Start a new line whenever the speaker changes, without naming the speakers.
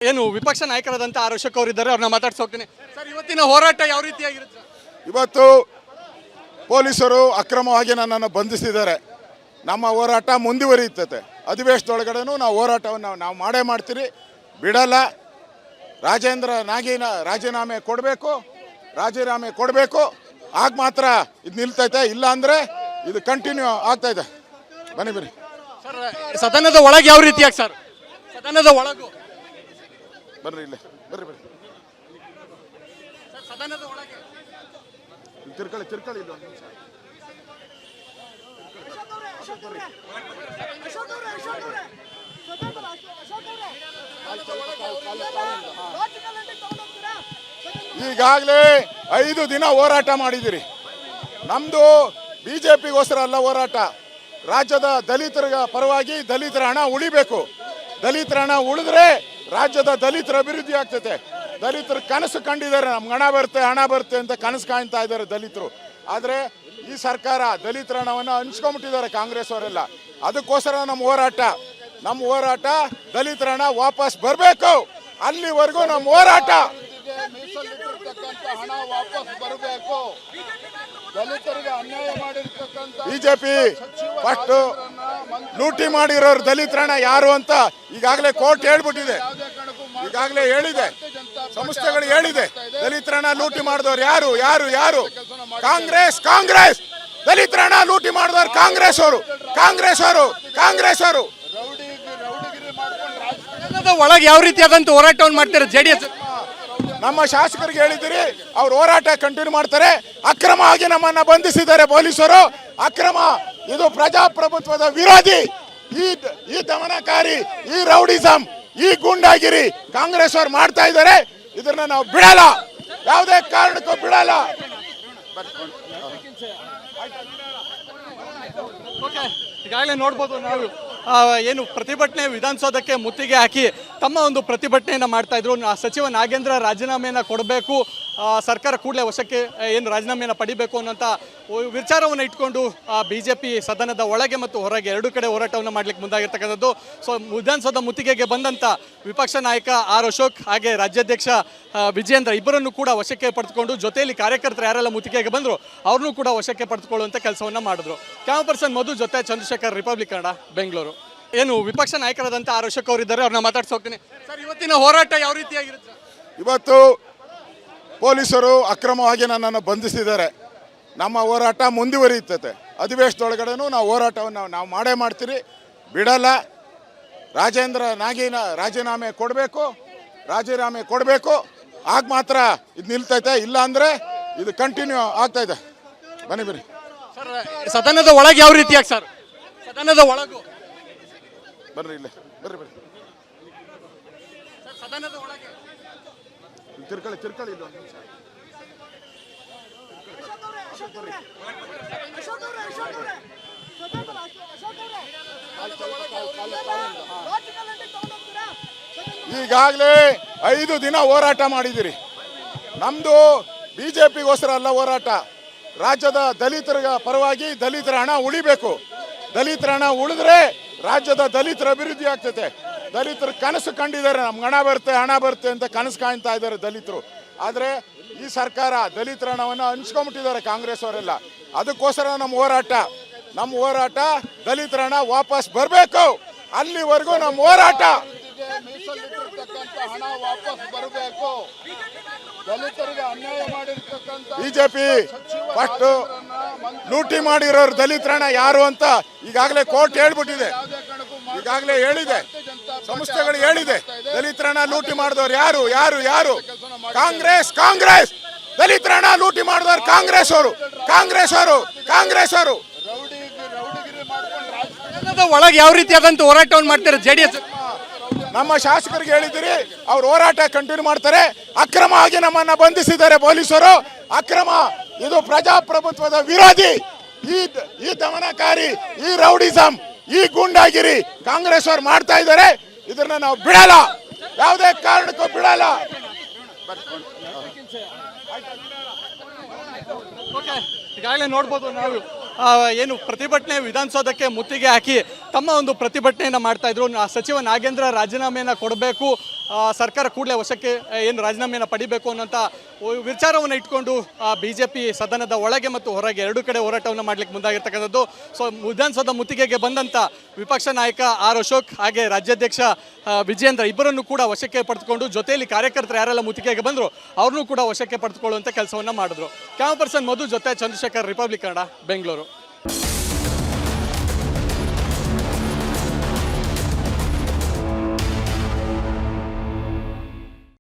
ಏನು ವಿಪಕ್ಷ ನಾಯಕರಾದಂಥ ಆರ್ ಅಶೋಕ್ ಅವರಿದ್ದಾರೆ, ಅವ್ರನ್ನ ಮಾತಾಡ್ಸೋಗ್ತೀನಿ. ಸರ್, ಇವತ್ತಿನ ಹೋರಾಟ ಯಾವ ರೀತಿಯಾಗಿರುತ್ತೆ?
ಇವತ್ತು ಪೊಲೀಸರು ಅಕ್ರಮವಾಗಿ ನನ್ನನ್ನು ಬಂಧಿಸಿದ್ದಾರೆ. ನಮ್ಮ ಹೋರಾಟ ಮುಂದುವರಿಯುತ್ತದೆ. ಅಧಿವೇಶನದೊಳಗಡೆನೂ ನಾವು ಹೋರಾಟವನ್ನು ನಾವು ಮಾಡೇ ಮಾಡ್ತೀರಿ, ಬಿಡಲ್ಲ. ರಾಜೇಂದ್ರ ನಾಗೇನ ರಾಜೀನಾಮೆ ಕೊಡಬೇಕು. ಆಗ ಮಾತ್ರ ಇದು ನಿಲ್ತೈತೆ, ಇಲ್ಲ ಅಂದರೆ ಇದು ಕಂಟಿನ್ಯೂ ಆಗ್ತಾಯಿದೆ. ಬನ್ನಿ
ಸರ್, ಸದನದ ಒಳಗೆ ಯಾವ ರೀತಿಯಾಗಿ ಸರ್? ಸದನದ ಒಳಗೂ
ಬರ್ರಿ, ಇಲ್ಲೇ ಬರ್ರಿ
ಸರ್, ಸದನದ ಒಳಗೆ
ತಿರ್ಕೊಳ್ಳಿ ಇಲ್ಲ ಒಂದು ನಿಮಿಷ. ಈಗಾಗಲೇ 5 ದಿನ ಹೋರಾಟ ಮಾಡಿದ್ದೀರಿ. ನಮ್ಮದು BJPಗೋಸ್ಕರ ಅಲ್ಲ ಹೋರಾಟ, ರಾಜ್ಯದ ದಲಿತರ ಪರವಾಗಿ. ದಲಿತರ ಹಣ ಉಳಿಬೇಕು. ದಲಿತರ ಹಣ ಉಳಿದ್ರೆ ರಾಜ್ಯದ ದಲಿತರ ಅಭಿವೃದ್ಧಿ ಆಗ್ತೈತೆ. ದಲಿತರು ಕನಸು ಕಂಡಿದ್ದಾರೆ, ನಮ್ಗೆ ಹಣ ಬರುತ್ತೆ ಅಂತ ಕನಸು ಕಾಣ್ತಾ ಇದ್ದಾರೆ ದಲಿತರು. ಆದರೆ ಈ ಸರ್ಕಾರ ದಲಿತರ ಹಣವನ್ನು ಹಂಚ್ಕೊಂಡ್ಬಿಟ್ಟಿದ್ದಾರೆ ಕಾಂಗ್ರೆಸ್ ಅವರೆಲ್ಲ. ಅದಕ್ಕೋಸ್ಕರ ನಮ್ಮ ಹೋರಾಟ ದಲಿತರ ಹಣ ವಾಪಸ್ ಬರಬೇಕು. ಅಲ್ಲಿವರೆಗೂ ನಮ್ಮ ಹೋರಾಟ. ಹಣ ವಾಪಸ್ ಬರಬೇಕು. ದಲಿತರಿಗೆ ಅನ್ಯಾಯ ಮಾಡಿರ್ತಕ್ಕಂಥ ಬಿಜೆಪಿ ಫಸ್ಟ್ ಲೂಟಿ ಮಾಡಿರೋರು ದಲಿತರ ಹಣ ಯಾರು ಅಂತ ಈಗಾಗಲೇ ಕೋರ್ಟ್ ಹೇಳ್ಬಿಟ್ಟಿದೆ. ಈಗಾಗಲೇ ಹೇಳಿದೆ, ಸಂಸ್ಥೆಗಳು ಹೇಳಿದೆ. ದಲಿತರ ಹಣ ಲೂಟಿ ಮಾಡಿದವ್ರು ಯಾರು? ಕಾಂಗ್ರೆಸ್. ದಲಿತರ ಹಣ ಲೂಟಿ ಮಾಡಿದವ್ರು ಕಾಂಗ್ರೆಸ್ ಅವರು.
ಒಳಗೆ ಯಾವ ರೀತಿಯಾದಂತ ಹೋರಾಟವನ್ನು ಮಾಡ್ತಾರೆ JDS?
ನಮ್ಮ ಶಾಸಕರಿಗೆ ಹೇಳಿದ್ದೀರಿ, ಅವ್ರು ಹೋರಾಟ ಕಂಟಿನ್ಯೂ ಮಾಡ್ತಾರೆ. ಅಕ್ರಮ ಆಗಿ ನಮ್ಮನ್ನ ಬಂಧಿಸಿದ್ದಾರೆ ಪೊಲೀಸರು. ಅಕ್ರಮ, ಇದು ಪ್ರಜಾಪ್ರಭುತ್ವದ ವಿರೋಧಿ. ಈ ದಮನಕಾರಿ, ಈ ರೌಡಿಸಂ, ಈ ಗುಂಡಾಗಿರಿ ಕಾಂಗ್ರೆಸ್ ಅವ್ರು ಮಾಡ್ತಾ ಇದ್ದಾರೆ. ಇದನ್ನ ನಾವು ಬಿಡಲ್ಲ, ಯಾವುದೇ ಕಾರಣಕ್ಕೂ ಬಿಡಲ್ಲ.
ಈಗಾಗಲೇ ನೋಡ್ಬೋದು ನಾವು ಏನು ಪ್ರತಿಭಟನೆ ವಿಧಾನಸೌಧಕ್ಕೆ ಮುತ್ತಿಗೆ ಹಾಕಿ ತಮ್ಮ ಒಂದು ಪ್ರತಿಭಟನೆಯನ್ನು ಮಾಡ್ತಾ ಇದ್ರು. ಸಚಿವ ನಾಗೇಂದ್ರ ರಾಜೀನಾಮೆಯನ್ನು ಕೊಡಬೇಕು, ಸರ್ಕಾರ ಕೂಡಲೇ ವಶಕ್ಕೆ ಏನು ರಾಜೀನಾಮೆಯನ್ನು ಪಡಿಬೇಕು ಅನ್ನೋಂಥ ವಿಚಾರವನ್ನು ಇಟ್ಕೊಂಡು BJP ಸದನದ ಒಳಗೆ ಮತ್ತು ಹೊರಗೆ ಎರಡೂ ಕಡೆ ಹೋರಾಟವನ್ನು ಮಾಡಲಿಕ್ಕೆ ಮುಂದಾಗಿರ್ತಕ್ಕಂಥದ್ದು. ಸೊ ವಿಧಾನಸೌಧ ಮುತ್ತಿಗೆಗೆ ಬಂದಂಥ ವಿಪಕ್ಷ ನಾಯಕ ಆರ್ ಅಶೋಕ್ ಹಾಗೆ ರಾಜ್ಯಾಧ್ಯಕ್ಷ ವಿಜಯೇಂದ್ರ ಇಬ್ಬರನ್ನು ಕೂಡ ವಶಕ್ಕೆ ಪಡೆದುಕೊಂಡು, ಜೊತೆಯಲ್ಲಿ ಕಾರ್ಯಕರ್ತರು ಯಾರೆಲ್ಲ ಮುತ್ತಿಗೆಗೆ ಬಂದರು ಅವ್ರನ್ನೂ ಕೂಡ ವಶಕ್ಕೆ ಪಡೆದುಕೊಳ್ಳುವಂಥ ಕೆಲಸವನ್ನು ಮಾಡಿದ್ರು. ಕ್ಯಾಮರಾ ಪರ್ಸನ್ ಮಧು ಜೊತೆ ಚಂದ್ರಶೇಖರ್, ರಿಪಬ್ಲಿಕ್ ಕನ್ನಡ, ಬೆಂಗಳೂರು. ಏನು ವಿಪಕ್ಷ ನಾಯಕರಾದಂಥ ಆರ್ ಅಶೋಕ್ ಅವರಿದ್ದಾರೆ, ಅವ್ರನ್ನ ಮಾತಾಡ್ಸೋಗ್ತೀನಿ. ಸರ್, ಇವತ್ತಿನ ಹೋರಾಟ ಯಾವ ರೀತಿಯಾಗಿರುತ್ತೆ?
ಇವತ್ತು ಪೊಲೀಸರು ಅಕ್ರಮವಾಗಿ ನನ್ನನ್ನು ಬಂಧಿಸಿದ್ದಾರೆ. ನಮ್ಮ ಹೋರಾಟ ಮುಂದುವರಿಯುತ್ತದೆ. ಅಧಿವೇಶನದೊಳಗಡೆನೂ ನಾವು ಹೋರಾಟವನ್ನು ನಾವು ಮಾಡೇ ಮಾಡ್ತೀರಿ, ಬಿಡಲ್ಲ. ರಾಜೇಂದ್ರ ನಾಗೇನ ರಾಜೀನಾಮೆ ಕೊಡಬೇಕು. ಆಗ ಮಾತ್ರ ಇದು ನಿಲ್ತೈತೆ, ಇಲ್ಲ ಅಂದರೆ ಇದು ಕಂಟಿನ್ಯೂ ಆಗ್ತಾಯಿದೆ. ಬನ್ನಿ
ಸರ್, ಸದನದ ಒಳಗೆ ಯಾವ ರೀತಿಯಾಗಿ ಸರ್? ಸದನದ ಒಳಗೂ
ಬರ್ರಿ, ಇಲ್ಲೇ ಬರ್ರಿ
ಸರ್, ಸದನದ ಒಳಗೆ
ತಿರ್ಕೊಳ್ಳಿ ಇಲ್ಲ ಒಂದು ನಿಮಿಷ. ಈಗಾಗಲೇ 5 ದಿನ ಹೋರಾಟ ಮಾಡಿದ್ದೀರಿ. ನಮ್ಮದು BJPಗೋಸ್ಕರ ಅಲ್ಲ ಹೋರಾಟ, ರಾಜ್ಯದ ದಲಿತರ ಪರವಾಗಿ. ದಲಿತರ ಹಣ ಉಳಿಬೇಕು. ದಲಿತರ ಹಣ ಉಳಿದ್ರೆ ರಾಜ್ಯದ ದಲಿತರ ಅಭಿವೃದ್ಧಿ ಆಗ್ತೈತೆ. ದಲಿತರು ಕನಸು ಕಂಡಿದ್ದಾರೆ, ನಮ್ಗೆ ಹಣ ಬರುತ್ತೆ ಅಂತ ಕನಸು ಕಾಣ್ತಾ ಇದ್ದಾರೆ ದಲಿತರು. ಆದರೆ ಈ ಸರ್ಕಾರ ದಲಿತರ ಹಣವನ್ನು ಹಂಚ್ಕೊಂಡ್ಬಿಟ್ಟಿದ್ದಾರೆ ಕಾಂಗ್ರೆಸ್ ಅವರೆಲ್ಲ. ಅದಕ್ಕೋಸ್ಕರ ನಮ್ಮ ಹೋರಾಟ ದಲಿತರ ಹಣ ವಾಪಸ್ ಬರಬೇಕು. ಅಲ್ಲಿವರೆಗೂ ನಮ್ಮ ಹೋರಾಟ. ಹಣ ವಾಪಸ್ ಬರಬೇಕು. ದಲಿತರಿಗೆ ಅನ್ಯಾಯ ಮಾಡಿರ್ತಕ್ಕಂಥ ಬಿಜೆಪಿ ಫಸ್ಟ್ ಲೂಟಿ ಮಾಡಿರೋರು ದಲಿತರ ಹಣ ಯಾರು ಅಂತ ಈಗಾಗಲೇ ಕೋರ್ಟ್ ಹೇಳ್ಬಿಟ್ಟಿದೆ. ಈಗಾಗಲೇ ಹೇಳಿದೆ, ಸಂಸ್ಥೆಗಳು ಹೇಳಿದೆ. ದಲಿತರ ಹಣ ಲೂಟಿ ಮಾಡಿದವ್ರು ಯಾರು? ಕಾಂಗ್ರೆಸ್. ದಲಿತರ ಹಣ ಲೂಟಿ ಮಾಡಿದವ್ರು ಕಾಂಗ್ರೆಸ್ ಅವರು.
ಒಳಗೆ ಯಾವ ರೀತಿಯಾದಂತ ಹೋರಾಟವನ್ನು ಮಾಡ್ತಾರೆ JDS?
ನಮ್ಮ ಶಾಸಕರಿಗೆ ಹೇಳಿದ್ದೀರಿ, ಅವ್ರು ಹೋರಾಟ ಕಂಟಿನ್ಯೂ ಮಾಡ್ತಾರೆ. ಅಕ್ರಮ ಆಗಿ ನಮ್ಮನ್ನ ಬಂಧಿಸಿದ್ದಾರೆ ಪೊಲೀಸರು. ಅಕ್ರಮ, ಇದು ಪ್ರಜಾಪ್ರಭುತ್ವದ ವಿರೋಧಿ. ಈ ದಮನಕಾರಿ, ಈ ರೌಡಿಸಂ, ಈ ಗುಂಡಾಗಿರಿ ಕಾಂಗ್ರೆಸ್ ಅವ್ರು ಮಾಡ್ತಾ ಇದ್ದಾರೆ. ಇದನ್ನ ನಾವು ಬಿಡಲ್ಲ, ಯಾವುದೇ ಕಾರಣಕ್ಕೂ ಬಿಡಲ್ಲ.
ಈಗಾಗಲೇ ನೋಡ್ಬೋದು ನಾವು ಏನು ಪ್ರತಿಭಟನೆ ವಿಧಾನಸೌಧಕ್ಕೆ ಮುತ್ತಿಗೆ ಹಾಕಿ ತಮ್ಮ ಒಂದು ಪ್ರತಿಭಟನೆಯನ್ನು ಮಾಡ್ತಾ ಇದ್ರು. ಸಚಿವ ನಾಗೇಂದ್ರ ರಾಜೀನಾಮೆಯನ್ನು ಕೊಡಬೇಕು, ಸರ್ಕಾರ ಕೂಡಲೇ ವಶಕ್ಕೆ ಏನು ರಾಜೀನಾಮೆಯನ್ನು ಪಡಿಬೇಕು ಅನ್ನೋಂಥ ವಿಚಾರವನ್ನು ಇಟ್ಕೊಂಡು BJP ಸದನದ ಒಳಗೆ ಮತ್ತು ಹೊರಗೆ ಎರಡೂ ಕಡೆ ಹೋರಾಟವನ್ನು ಮಾಡಲಿಕ್ಕೆ ಮುಂದಾಗಿರ್ತಕ್ಕಂಥದ್ದು. ಸೊ ವಿಧಾನಸೌಧ ಮುತ್ತಿಗೆಗೆ ಬಂದಂಥ ವಿಪಕ್ಷ ನಾಯಕ ಆರ್ ಅಶೋಕ್ ಹಾಗೆ ರಾಜ್ಯಾಧ್ಯಕ್ಷ ವಿಜೇಂದ್ರ ಇಬ್ಬರನ್ನು ಕೂಡ ವಶಕ್ಕೆ ಪಡೆದುಕೊಂಡು ಜೊತೆಯಲ್ಲಿ ಕಾರ್ಯಕರ್ತರು ಯಾರೆಲ್ಲ ಮುತ್ತಿಗೆಗೆ ಬಂದರು ಅವ್ರನ್ನೂ ಕೂಡ ವಶಕ್ಕೆ ಪಡೆದುಕೊಳ್ಳುವಂಥ ಕೆಲಸವನ್ನು ಮಾಡಿದ್ರು. ಕ್ಯಾಮ್ ಪರ್ಸನ್ ಮಧು ಜೊತೆ ಚಂದ್ರಶೇಖರ್, ರಿಪಬ್ಲಿಕ್ ಕನ್ನಡ, ಬೆಂಗಳೂರು.